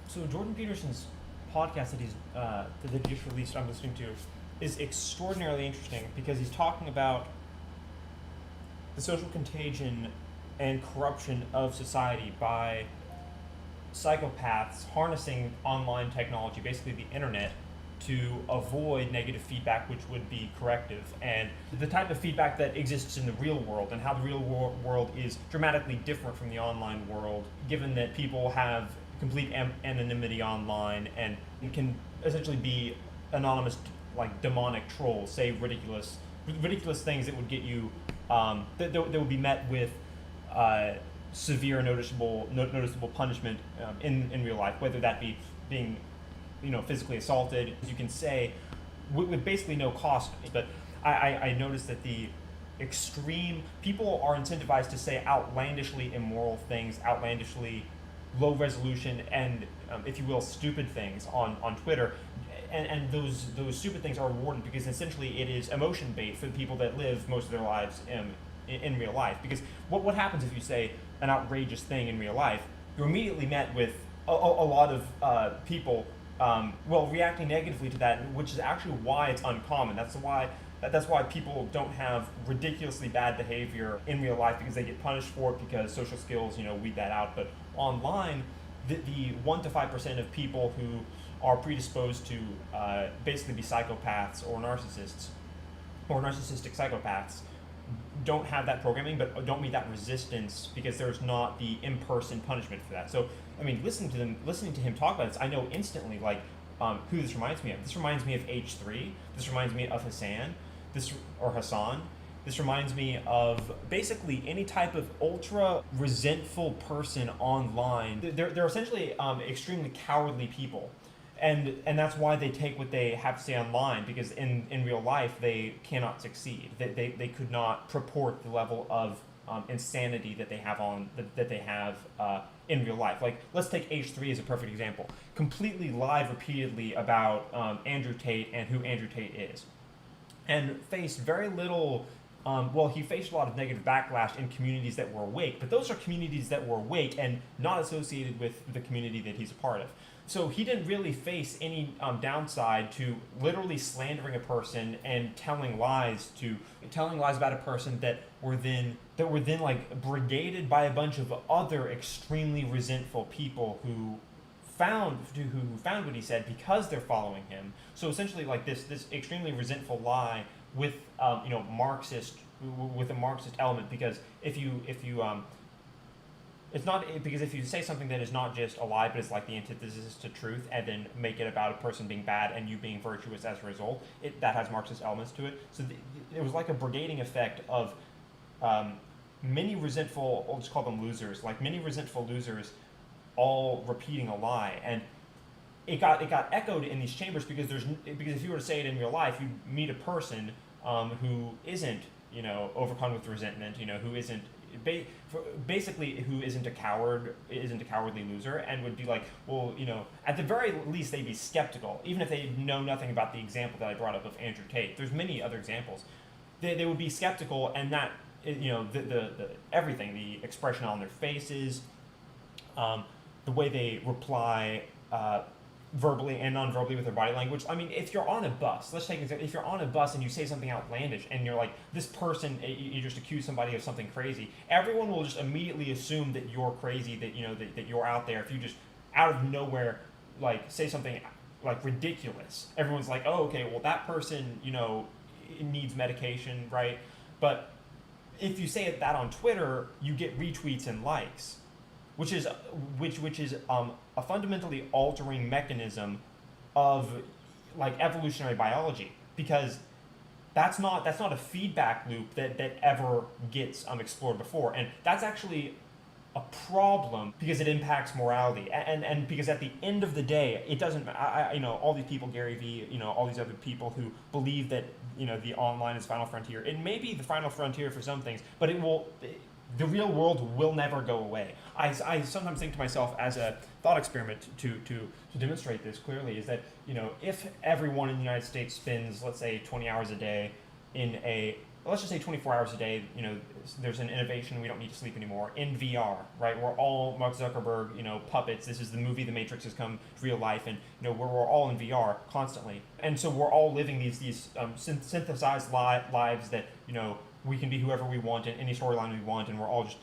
So Jordan Peterson's podcast that he just released, I'm listening to, is extraordinarily interesting because he's talking about the social contagion and corruption of society by psychopaths harnessing online technology, basically the internet, to avoid negative feedback, which would be corrective, and the type of feedback that exists in the real world, and how the real world is dramatically different from the online world, given that people have complete anonymity online and can essentially be anonymous, like demonic trolls, say ridiculous things that would get you, that would be met with severe noticeable punishment in real life, whether that be being physically assaulted, as you can say, with basically no cost. But I noticed that the extreme people are incentivized to say outlandishly immoral things, outlandishly low resolution, and if you will, stupid things on Twitter. And those stupid things are rewarded because essentially it is emotion bait for the people that live most of their lives in real life. Because what happens if you say an outrageous thing in real life? You're immediately met with a lot of people reacting negatively to that, which is actually why it's uncommon. That's why people don't have ridiculously bad behavior in real life, because they get punished for it because social skills weed that out. But online, the 1 to 5% of people who are predisposed to basically be psychopaths or narcissists or narcissistic psychopaths don't have that programming, but don't meet that resistance because there's not the in-person punishment for that. So I mean, listening to him talk about this, I know instantly who this reminds me of. This reminds me of H3. This reminds me of Hassan. This reminds me of basically any type of ultra resentful person online. They're essentially extremely cowardly people. And that's why they take what they have to say online, because in real life they cannot succeed. They could not purport the level of insanity that they have in real life. Like, let's take H3 as a perfect example. Completely lied repeatedly about Andrew Tate and who Andrew Tate is, and faced very little. He faced a lot of negative backlash in communities that were awake, but those are communities that were awake and not associated with the community that he's a part of. So he didn't really face any downside to literally slandering a person and telling lies about a person that were then like brigaded by a bunch of other extremely resentful people who found what he said because they're following him. So essentially, like this extremely resentful lie with Marxist with a Marxist element, because if you it's not because if you say something that is not just a lie, but it's like the antithesis to truth, and then make it about a person being bad and you being virtuous as a result, that has Marxist elements to it. So it was like a brigading effect of many resentful, we'll just call them losers, like many resentful losers, all repeating a lie, and it got echoed in these chambers because if you were to say it in real life, you meet a person who isn't overcome with resentment, who isn't basically who isn't a cowardly loser, and would be like, well, at the very least they'd be skeptical, even if they know nothing about the example that I brought up of Andrew Tate. There's many other examples. They would be skeptical, and that the everything, the expression on their faces, the way they reply verbally and non-verbally with their body language. I mean, if you're on a bus, let's take an example. If you're on a bus and you say something outlandish and you're like, this person, you just accuse somebody of something crazy, everyone will just immediately assume that you're crazy, that you're out there. If you just out of nowhere like say something like ridiculous, everyone's like, oh, okay, well that person needs medication, right? But if you say that on Twitter, you get retweets and likes, which is a fundamentally altering mechanism of like evolutionary biology, because that's not a feedback loop that ever gets explored before, and that's actually a problem because it impacts morality, and because at the end of the day, it doesn't. All these people, Gary Vee, all these other people who believe that the online is final frontier. It may be the final frontier for some things, but the real world will never go away. I sometimes think to myself, as a thought experiment to demonstrate this clearly, is that if everyone in the United States spends, let's say, 20 hours a day in a let's just say 24 hours a day, there's an innovation, we don't need to sleep anymore in VR, right? We're all Mark Zuckerberg, puppets. This is the movie The Matrix has come to real life, and we're all in VR constantly, and so we're all living these synthesized lives that we can be whoever we want in any storyline we want, and we're all just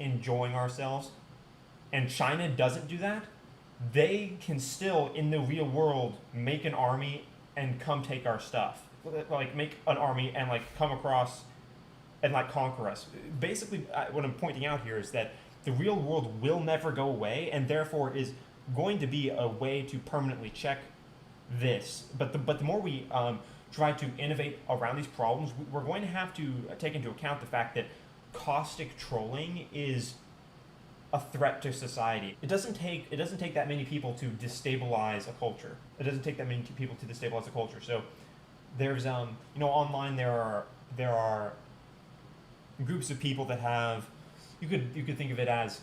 enjoying ourselves. And China doesn't do that. They can still in the real world make an army and come take our stuff, like make an army and like come across and like conquer us. Basically, what I'm pointing out here is that the real world will never go away, and therefore is going to be a way to permanently check this. But the more we try to innovate around these problems, we're going to have to take into account the fact that caustic trolling is a threat to society. It doesn't take that many people to destabilize a culture. It doesn't take that many people to destabilize a culture. So there's online there are groups of people that have, you could think of it as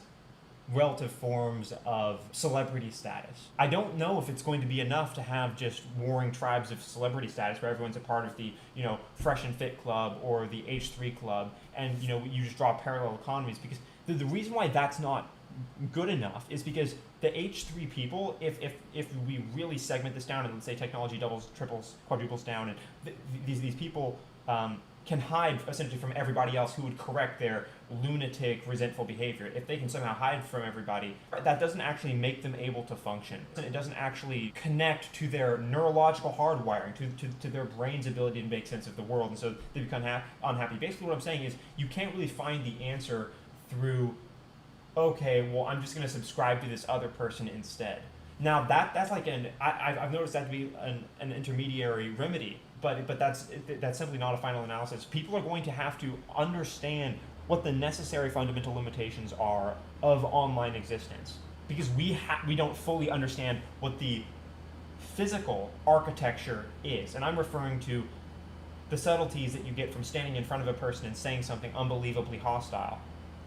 relative forms of celebrity status. I don't know if it's going to be enough to have just warring tribes of celebrity status where everyone's a part of the Fresh and Fit Club or the H3 Club, and you just draw parallel economies, because the reason why that's not good enough is because the H3 people, if we really segment this down and let's say technology doubles, triples, quadruples down, and these people can hide essentially from everybody else who would correct their lunatic, resentful behavior. If they can somehow hide from everybody, that doesn't actually make them able to function. It doesn't actually connect to their neurological hardwiring, to their brain's ability to make sense of the world, and so they become unhappy. Basically what I'm saying is you can't really find the answer through, okay, well, I'm just going to subscribe to this other person instead. Now that's like I've noticed that to be an intermediary remedy, but that's simply not a final analysis. People are going to have to understand what the necessary fundamental limitations are of online existence, because we don't fully understand what the physical architecture is, and I'm referring to the subtleties that you get from standing in front of a person and saying something unbelievably hostile.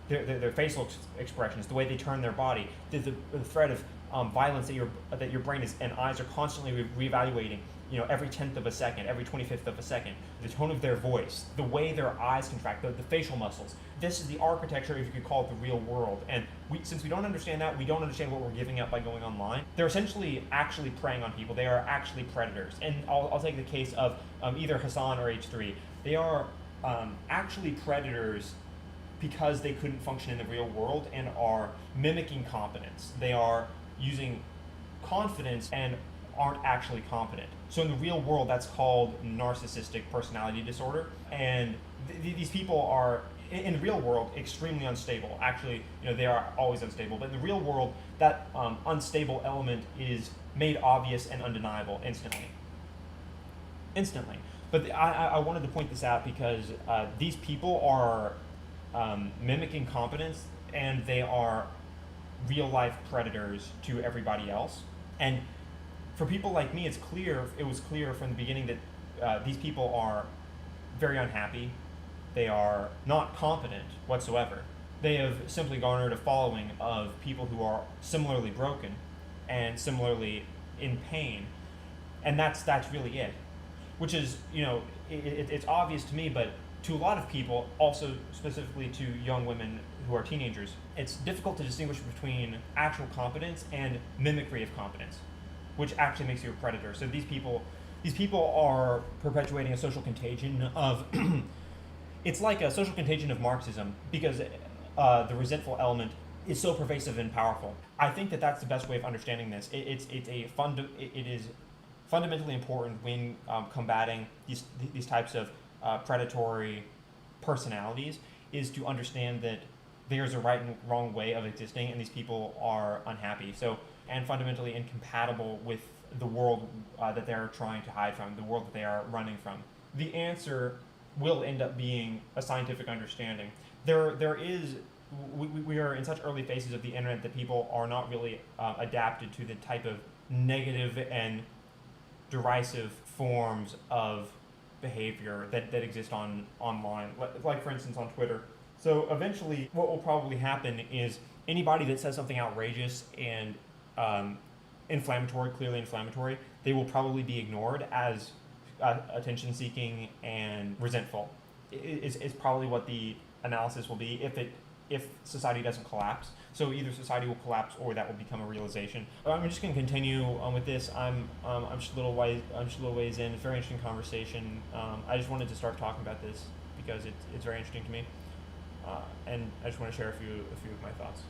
Their facial expressions, the way they turn their body, the threat of violence that your brain and eyes are constantly reevaluating, every 10th of a second, every 25th of a second, the tone of their voice, the way their eyes contract, the facial muscles. This is the architecture, if you could call it the real world. And since we don't understand that, we don't understand what we're giving up by going online. They're essentially actually preying on people. They are actually predators. And I'll take the case of either Hassan or H3. They are actually predators because they couldn't function in the real world and are mimicking competence. They are using confidence and aren't actually competent. So in the real world, that's called narcissistic personality disorder. And these people are, in the real world, extremely unstable. Actually, they are always unstable. But in the real world, that unstable element is made obvious and undeniable instantly. But I wanted to point this out because these people are mimicking competence, and they are real life predators to everybody else. And for people like me, it was clear from the beginning that these people are very unhappy. They are not competent whatsoever. They have simply garnered a following of people who are similarly broken and similarly in pain, and that's really it. Which is, it's obvious to me, but to a lot of people, also specifically to young women who are teenagers, it's difficult to distinguish between actual competence and mimicry of competence, which actually makes you a predator. So these people are perpetuating a social contagion of it's like a social contagion of Marxism, because the resentful element is so pervasive and powerful. I think that that's the best way of understanding this. It is fundamentally important when combating these types of predatory personalities, is to understand that there's a right and wrong way of existing, and these people are unhappy. So, and fundamentally incompatible with the world that they're trying to hide from, the world that they are running from. The answer will end up being a scientific understanding. We are in such early phases of the internet that people are not really adapted to the type of negative and derisive forms of behavior that exist online, like for instance on Twitter. So eventually what will probably happen is anybody that says something outrageous and clearly inflammatory, they will probably be ignored as attention seeking and resentful. is probably what the analysis will be if society doesn't collapse. So either society will collapse or that will become a realization. I'm just going to continue with this. I'm just a little ways in. It's a very interesting conversation. I just wanted to start talking about this because it's very interesting to me, and I just want to share a few of my thoughts.